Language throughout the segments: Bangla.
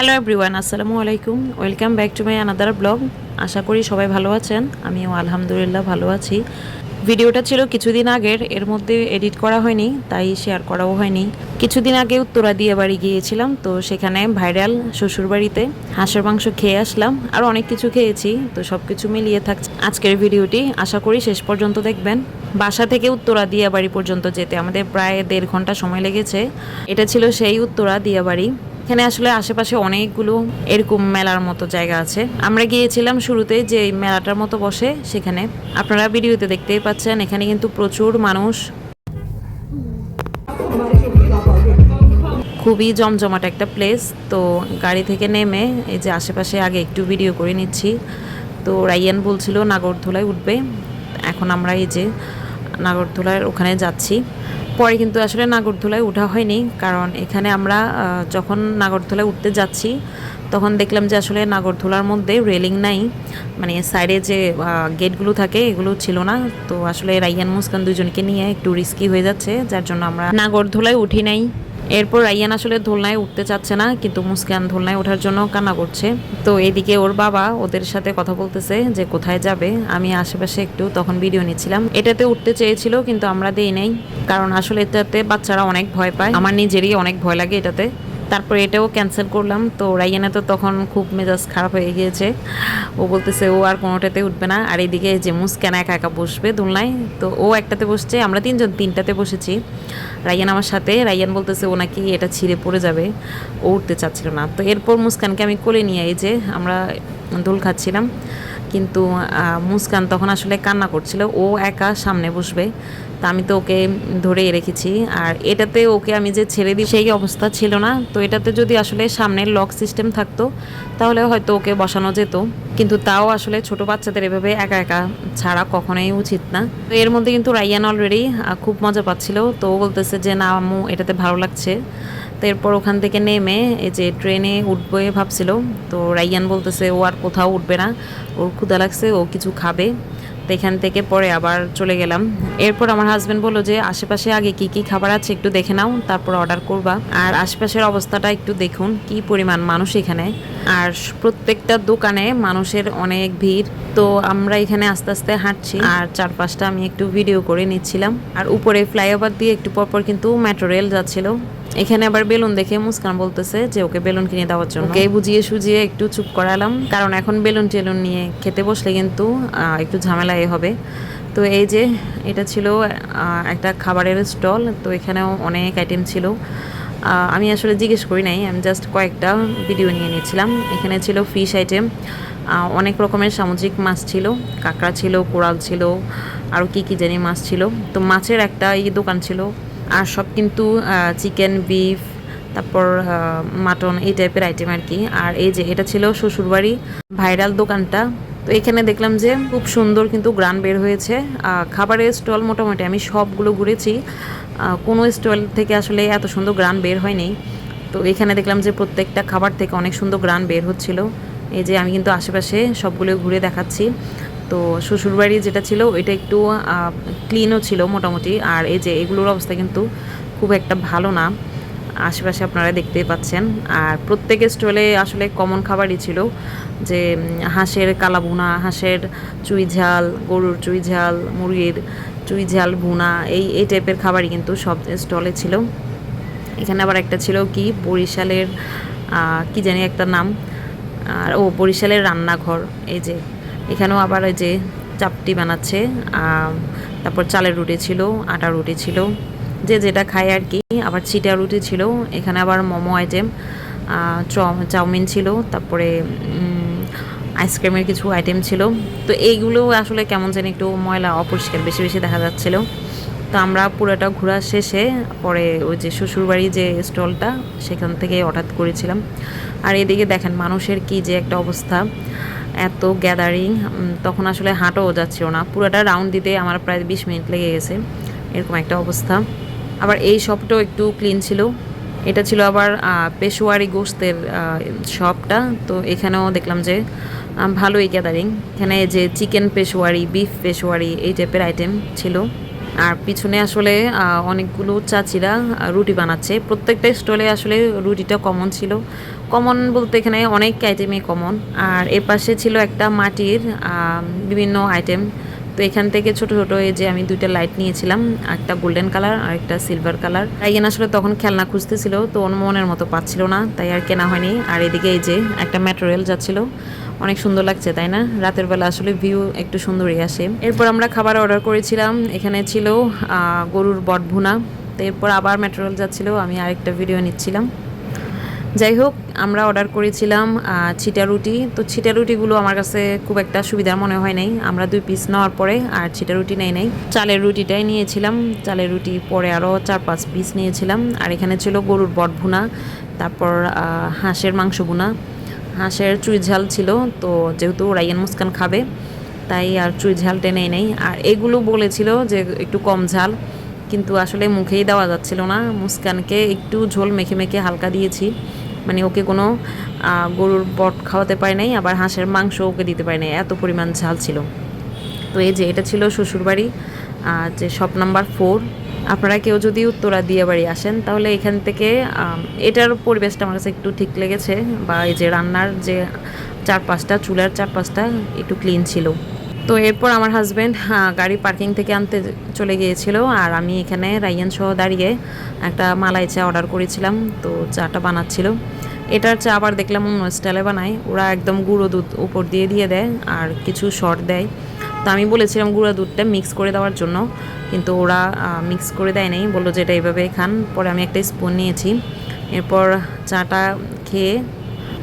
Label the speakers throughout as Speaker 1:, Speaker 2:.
Speaker 1: হ্যালো এভরিওয়ান, আসসালামু আলাইকুম। Welcome back to my another blog. আশা করি সবাই ভালো আছেন। আমিও আলহামদুলিল্লাহ ভালো আছি। ভিডিওটা ছিল কিছুদিন আগের, এর মধ্যে এডিট করা হয়নি, তাই শেয়ার করাও হয়নি। কিছুদিন আগে উত্তরা দিয়ে বাড়ি গিয়েছিলাম, তো সেখানে ভাইরাল শ্বশুরবাড়িতে হাঁসের মাংস খেয়ে আসলাম, আর অনেক কিছু খেয়েছি। তো সব কিছু মিলিয়ে থাকছে আজকের ভিডিওটি, আশা করি শেষ পর্যন্ত দেখবেন। বাসা থেকে উত্তরা দিয়াবাড়ি পর্যন্ত যেতে আমাদের প্রায় 1.5 ঘন্টা সময় লেগেছে। এটা ছিল সেই উত্তরা দিয়াবাড়ি। এখানে আসলে আশেপাশে অনেকগুলো এরকম মেলার মতো জায়গা আছে। আমরা গিয়েছিলাম শুরুতে যে মেলাটার মতো বসে সেখানে, আপনারা ভিডিওতে দেখতেই পাচ্ছেন। এখানে কিন্তু প্রচুর মানুষ, খুবই জমজমাট একটা প্লেস। তো গাড়ি থেকে নেমে এই যে আশেপাশে আগে একটু ভিডিও করে নিচ্ছি। তো রাইয়ান বলছিল নাগরদোলায় উঠবে, এখন আমরা এই যে নাগরদোলার ওখানে যাচ্ছি। পরে কিন্তু আসলে নাগরদোলায় ওঠা হয়নি, কারণ এখানে আমরা যখন নাগরদোলায় উঠতে যাচ্ছি তখন দেখলাম যে আসলে নাগরদোলার মধ্যে রেলিং নাই, মানে সাইডে যে গেটগুলো থাকে এগুলো ছিল না। তো আসলে রাইয়ান মুস্কান দুজনকে নিয়ে একটু রিস্কি হয়ে যাচ্ছে, যার জন্য আমরা নাগরদোলায় উঠি নাই। এরপর রাইয়ান আসলে দোলনায় উঠতে চাচ্ছে না, কিন্তু মুস্কান দোলনায় ওঠার জন্য কান্না করছে। তো এদিকে ওর বাবা ওদের সাথে কথা বলতেছে যে কোথায় যাবে। আমি আশেপাশে একটু তখন ভিডিও নিচ্ছিলাম। এটাতে উঠতে চেয়েছিল কিন্তু আমরা দেই নাই, কারণ আসলে এটাতে বাচ্চারা অনেক ভয় পায়, আমার নিজেরই অনেক ভয় লাগে এটাতে। তারপরে এটাও ক্যান্সেল করলাম। তো রাইয়ানা তো তখন খুব মেজাজ খারাপ হয়ে গিয়েছে, ও বলতেছে ও আর কোনোটাতে উঠবে না। আর এদিকে যে মুস্কান একা একা বসবে দোলনায়, তো ও একটাতে বসছে, আমরা তিনজন তিনটাতে বসেছি। রাইয়ান আমার সাথে, রাইয়ান বলতেছে ও নাকি এটা ছিঁড়ে পড়ে যাবে, ও উঠতে চাচ্ছিল না। তো এরপর মুস্কানকে আমি কোলে নিয়ে এই যে আমরা দোল খাচ্ছিলাম, কিন্তু মুস্কান তখন আসলে কান্না করছিল, ও একা সামনে বসবে। তা আমি তো ওকে ধরেই রেখেছি। আর এটাতে ওকে আমি যে ছেড়ে দিই সেই অবস্থা ছিল না। তো এটাতে যদি আসলে সামনের লক সিস্টেম থাকতো তাহলে হয়তো ওকে বসানো যেত, কিন্তু তাও আসলে ছোট বাচ্চাদের এভাবে একা একা ছাড়া কখনোই উচিত না। তো এর মধ্যে কিন্তু রাইয়ান অলরেডি খুব মজা পাচ্ছিল। তো ও বলতেছে যে না আম্মু এটাতে ভালো লাগছে। তো এরপর ওখান থেকে নেমে এই যে ট্রেনে উঠবে ভাবছিল। তো রাইয়ান বলতেছে ও আর কোথাও উঠবে না, ওর ক্ষুধা লাগছে, ও কিছু খাবে। তো এখান থেকে পরে আবার চলে গেলাম। এরপর আমার হাজব্যান্ড বললো যে আশেপাশে আগে কি কি খাবার আছে একটু দেখে নাও, তারপর অর্ডার করবা। আর আশেপাশের অবস্থাটা একটু দেখুন, কি পরিমাণ মানুষ এখানে, আর প্রত্যেকটা দোকানে মানুষের অনেক ভিড়। তো আমরা এখানে আস্তে আস্তে হাঁটছি, আর চারপাশটা আমি একটু ভিডিও করে নিচ্ছিলাম। আর উপরে ফ্লাইওভার দিয়ে একটু পরপর কিন্তু মেট্রো রেল যাচ্ছিল। এখানে আবার বেলুন দেখে মুস্কান বলতেছে যে ওকে বেলুন কিনে দেওয়ার জন্য। ওকে বুঝিয়ে সুজিয়ে একটু চুপ করালাম, কারণ এখন বেলুন টেলুন নিয়ে খেতে বসলে কিন্তু একটু ঝামেলাই হবে। তো এই যে এটা ছিল একটা খাবারের স্টল। তো এখানেও অনেক আইটেম ছিল। আমি আসলে জিজ্ঞেস করি নাই, আমি জাস্ট কয়েকটা ভিডিও নিয়ে নিয়েছিলাম। এখানে ছিল ফিশ আইটেম, অনেক রকমের সামুদ্রিক মাছ ছিল, কাঁকড়া ছিল, কোরাল ছিল, আরও কী কী জানি মাছ ছিল। তো মাছের একটা দোকান ছিল, আর সব কিন্তু চিকেন, বিফ, তারপর মাটন, এই টাইপের আইটেম আর কি। আর এই যে এটা ছিল শ্বশুরবাড়ি ভাইরাল দোকানটা। তো এখানে দেখলাম যে খুব সুন্দর কিন্তু গ্রান বের হয়েছে। খাবারের স্টল মোটামুটি আমি সবগুলো ঘুরেছি, কোনো স্টল থেকে আসলে এত সুন্দর গ্রান বের হয়নি। তো এখানে দেখলাম যে প্রত্যেকটা খাবার থেকে অনেক সুন্দর গ্রান বের হচ্ছিল। এই যে আমি কিন্তু আশেপাশে সবগুলো ঘুরে দেখাচ্ছি। তো শ্বশুরবাড়ি যেটা ছিল ওইটা একটু ক্লিনও ছিল মোটামুটি। আর এই যে এগুলোর অবস্থা কিন্তু খুব একটা ভালো না, আশেপাশে আপনারা দেখতেই পাচ্ছেন। আর প্রত্যেক স্টলে আসলে কমন খাবারই ছিল, যে হাঁসের কালাভুনা, হাঁসের চুই ঝাল, গরুর চুই ঝাল, মুরগির চুই ঝাল ভুনা, এই টাইপের খাবারই কিন্তু সব স্টলে ছিল। এখানে আবার একটা ছিল কি বরিশালের কি জানি একটা নাম, আর বরিশালের রান্নাঘর। এই যে এখানেও আবার এই যে চাপটি বানাচ্ছে, তারপর চালের রুটি ছিল, আটা রুটি ছিল, যে যেটা খায় আর কি। আবার চিটা রুটি ছিল। এখানে আবার মোমো আইটেম, চাউমিন ছিল, তারপরে আইসক্রিমের কিছু আইটেম ছিল। তো এইগুলো আসলে কেমন যেন একটু ময়লা অপরিষ্কার বেশি বেশি দেখা যাচ্ছিল। তো আমরা পুরোটা ঘোরা শেষে পরে ওই যে শ্বশুরবাড়ি যে স্টলটা সেখান থেকে অর্ডার করেছিলাম। আর এদিকে দেখেন মানুষের কি যে একটা অবস্থা, এত গ্যাদারিং, তখন আসলে হাঁটাও যাচ্ছিল না। পুরোটা রাউন্ড দিতে আমার প্রায় 20 মিনিট লেগে গেছে, এরকম একটা অবস্থা। আবার এই শপটাও একটু ক্লিন ছিল। এটা ছিল আবার পেশোয়ারি গোশতের শপটা। তো এখানেও দেখলাম যে ভালোই গ্যাদারিং। এখানে যে চিকেন পেশোয়ারি, বিফ পেশোয়ারি, এই টাইপের আইটেম ছিল। আর পিছনে আসলে অনেকগুলো চাচিরা রুটি বানাচ্ছে। প্রত্যেকটা স্টলে আসলে রুটিটা কমন ছিল, কমন বলতে এখানে অনেক আইটেমই কমন। আর এ পাশে ছিল একটা মাটির বিভিন্ন আইটেম। তো এখান থেকে ছোট ছোট এই যে আমি দুইটা লাইট নিয়েছিলাম, একটা গোল্ডেন কালার আর একটা সিলভার কালার। রাইয়ান আসলে তখন খেলনা খুঁজতেছিল, তো ওর মনের মতো পাচ্ছিল না, তাই আর কেনা হয়নি। আর এদিকে এই যে একটা মেট্রো রেল যাচ্ছিল, অনেক সুন্দর লাগছে তাই না? রাতের বেলা আসলে ভিউ একটু সুন্দরই আসে। এরপর আমরা খাবার অর্ডার করেছিলাম, এখানে ছিল গরুর বট ভুনা। তো এরপর আবার মেট্রো রেল যাচ্ছিল, আমি আরেকটা ভিডিও নিচ্ছিলাম। যাই হোক, আমরা অর্ডার করেছিলাম ছিটা রুটি। তো ছিটা রুটিগুলো আমার কাছে খুব একটা সুবিধার মনে হয় নাই। আমরা 2 পিস নেওয়ার পরে আর ছিটা রুটি নেই চালের রুটিটাই নিয়েছিলাম। চালের রুটি পরে আরও 4-5 পিস নিয়েছিলাম। আর এখানে ছিল গরুর বট ভুনা, তারপর হাঁসের মাংস ভুনা, হাঁসের চুই ঝাল ছিল। তো যেহেতু রাইয়ান মুস্কান খাবে তাই আর চুই ঝালটা নেই। আর এগুলো বলেছিল যে একটু কম ঝাল, কিন্তু আসলে মুখেই দেওয়া যাচ্ছিল না। মুস্কানকে একটু ঝোল মেখে মেখে হালকা দিয়েছি, মানে ওকে কোনো গরুর বট খাওয়াতে পারে নাই, আবার হাঁসের মাংস ওকে দিতে পারে নাই, এত পরিমাণ ঝাল ছিল। তো এই যে এটা ছিল শ্বশুরবাড়ি, যে শপ নাম্বার 4। আপনারা কেউ যদি উত্তরা দিয়ে বাড়ি আসেন তাহলে এখান থেকে এটার পরিবেশটা আমার কাছে একটু ঠিক লেগেছে, বা এই যে রান্নার যে চারপাশটা, চুলার চারপাশটা একটু ক্লিন ছিল। তো এরপর আমার হাজব্যান্ড গাড়ি পার্কিং থেকে আনতে চলে গিয়েছিল, আর আমি এখানে রাইয়ান সহ দাঁড়িয়ে একটা মালাই চা অর্ডার করেছিলাম। তো চাটা বানাচ্ছিল। এটার চা আবার দেখলাম অন্য স্টাইলে বানায়, ওরা একদম গুঁড়ো দুধ উপর দিয়ে দেয় আর কিছু শর্ট দেয়। তো আমি বলেছিলাম গুঁড়ো দুধটা মিক্স করে দেওয়ার জন্য, কিন্তু ওরা মিক্স করে দেয় নাই, বললো যে এটা এইভাবে খান। পরে আমি একটা স্পুন নিয়েছি। এরপর চাটা খেয়ে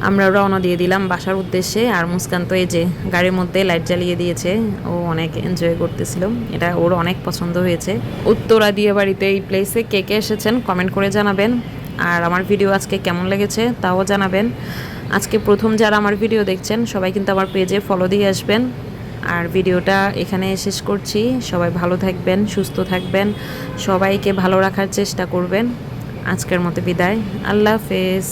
Speaker 1: আমরা রওনা দিয়ে দিলাম বাসার উদ্দেশ্যে। আর মুস্কান তো এই যে গাড়ির মধ্যে লাইট জ্বালিয়ে দিয়েছে, ও অনেক এনজয় করতেছিল, এটা ওর অনেক পছন্দ হয়েছে। উত্তরা দিয়ে বাড়িতে এই প্লেসে কে কে এসেছেন কমেন্ট করে জানাবেন। আর আমার ভিডিও আজকে কেমন লেগেছে তাও জানাবেন। আজকে প্রথম যারা আমার ভিডিও দেখছেন সবাই কিন্তু আমার পেজে ফলো দিয়ে আসবেন। আর ভিডিওটা এখানে শেষ করছি। সবাই ভালো থাকবেন, সুস্থ থাকবেন, সবাইকে ভালো রাখার চেষ্টা করবেন। আজকের মতো বিদায়, আল্লাহ হাফেজ।